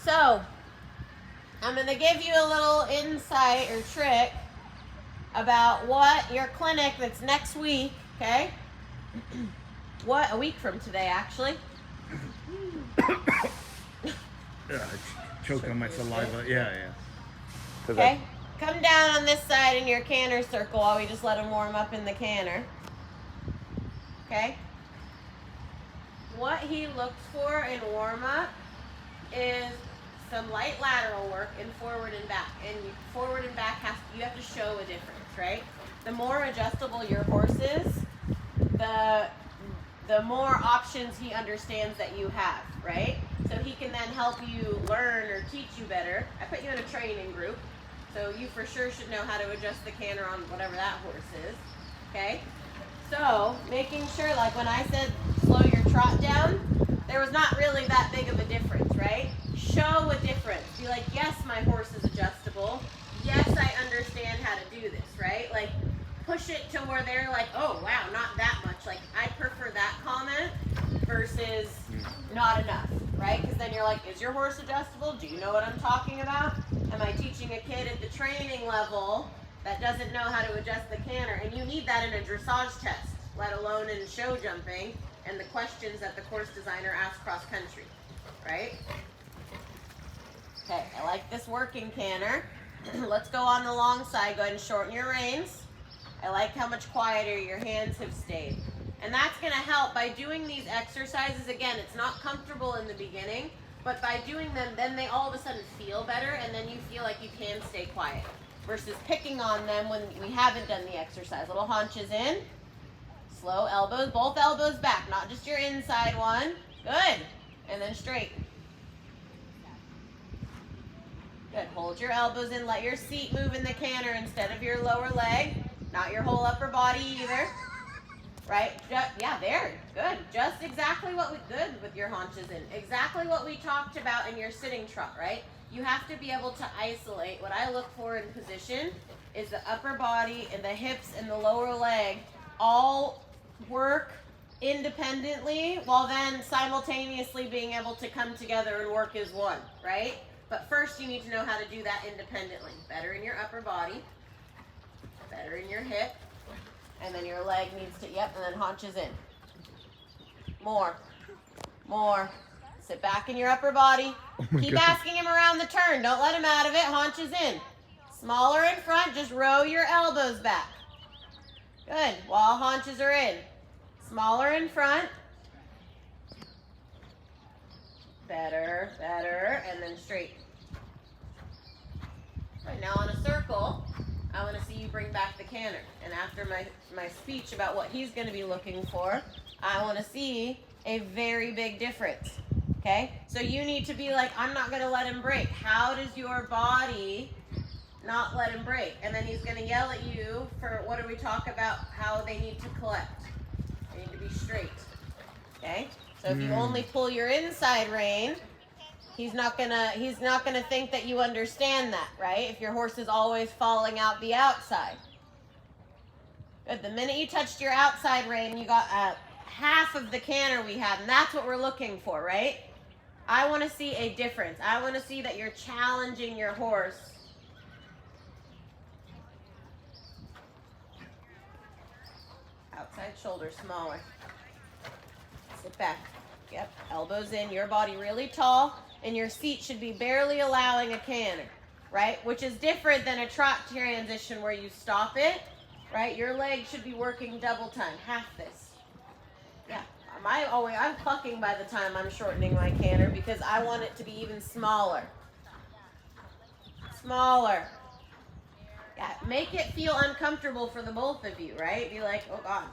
So, I'm going to give you a little insight or trick about what your clinic that's next week, okay? A week from today, actually. Yeah, I choke on my saliva. Yeah. Okay, come down on this side in your canter circle while we just let him warm up in the canter. Okay? What he looks for in warm-up is some light lateral work in forward and back. And forward and back, you have to show a difference, right? The more adjustable your horse is, the more options he understands that you have, right? So he can then help you learn or teach you better. I put you in a training group, so you for sure should know how to adjust the canter on whatever that horse is, okay? So, making sure, like when I said slow your trot down, there was not really that big of a difference, right? Show a difference. Be like, yes, my horse is adjustable. Yes, I understand how to do this, right? Like, push it to where they're like, oh, wow, not that much. Like, I prefer that comment versus not enough, right? Because then you're like, is your horse adjustable? Do you know what I'm talking about? Am I teaching a kid at the training level that doesn't know how to adjust the canter? And you need that in a dressage test, let alone in show jumping and the questions that the course designer asks cross country, right? Okay, I like this working canter. Let's go on the long side. Go ahead and shorten your reins. I like how much quieter your hands have stayed. And that's going to help by doing these exercises. Again, it's not comfortable in the beginning, but by doing them, then they all of a sudden feel better, and then you feel like you can stay quiet versus picking on them when we haven't done the exercise. Little haunches in, slow elbows, both elbows back, not just your inside one. Good. And then straight. Good. Hold your elbows in. Let your seat move in the canter instead of your lower leg. Not your whole upper body either. Right? Yeah, there. Good. Just exactly what we... Good with your haunches in. Exactly what we talked about in your sitting trot, right? You have to be able to isolate. What I look for in position is the upper body and the hips and the lower leg all work independently while then simultaneously being able to come together and work as one, right? But first you need to know how to do that independently. Better in your upper body, better in your hip, and then your leg needs to, yep, and then haunches in. More. Sit back in your upper body. Keep asking him around the turn. Don't let him out of it. Haunches in. Smaller in front, just row your elbows back. Good, while haunches are in. Smaller in front. Better, and then straight. Right, now on a circle, I want to see you bring back the canter. And after my speech about what he's going to be looking for, I want to see a very big difference. Okay? So you need to be like, I'm not going to let him break. How does your body not let him break? And then he's going to yell at you for, what do we talk about, how they need to collect. They need to be straight. Okay? So if you only pull your inside rein, he's not gonna think that you understand that, right? If your horse is always falling out the outside. Good. The minute you touched your outside rein, you got half of the canter we had, and that's what we're looking for, right? I want to see a difference. I want to see that you're challenging your horse. Outside shoulder smaller. Sit back. Yep, elbows in, your body really tall, and your seat should be barely allowing a canter, right? Which is different than a trot transition where you stop it, right? Your leg should be working double time, half this. Yeah, I'm clucking by the time I'm shortening my canter because I want it to be even smaller. Smaller. Yeah, make it feel uncomfortable for the both of you, right? Be like, oh God,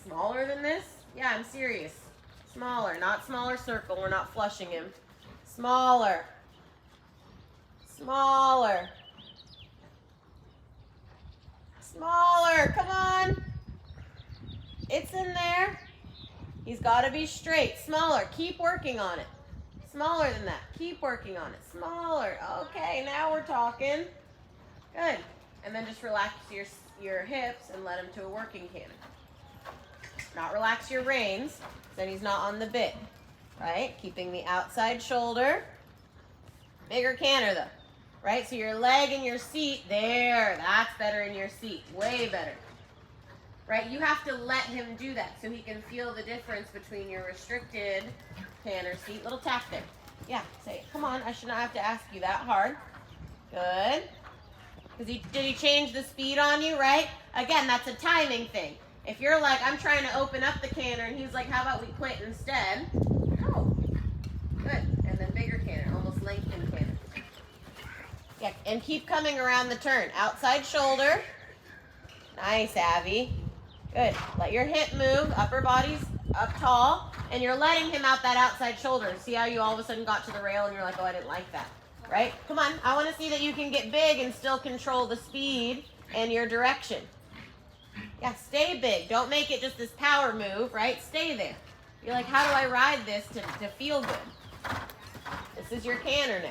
smaller than this? Yeah, I'm serious. Smaller, not smaller circle. We're not flushing him. Smaller. Smaller. Smaller. Come on. It's in there. He's got to be straight. Smaller. Keep working on it. Smaller than that. Keep working on it. Smaller. Okay, now we're talking. Good. And then just relax your hips and let him to a working canter. Not relax your reins, then he's not on the bit, right? Keeping the outside shoulder. Bigger canter though, right? So your leg and your seat, there, that's better in your seat, way better. Right, you have to let him do that so he can feel the difference between your restricted canter seat. Little tap there. Yeah, say it. Come on, I should not have to ask you that hard. Good. Did he change the speed on you, right? Again, that's a timing thing. If you're like, I'm trying to open up the canter, and he's like, how about we quit instead? Oh, good. And then bigger canter, almost lengthened canter. Yeah, and keep coming around the turn. Outside shoulder. Nice, Abby. Good. Let your hip move, upper body's up tall, and you're letting him out that outside shoulder. See how you all of a sudden got to the rail and you're like, oh, I didn't like that. Right? Come on. I want to see that you can get big and still control the speed and your direction. Yeah, stay big. Don't make it just this power move, right? Stay there. You're like, how do I ride this to feel good? This is your canter now.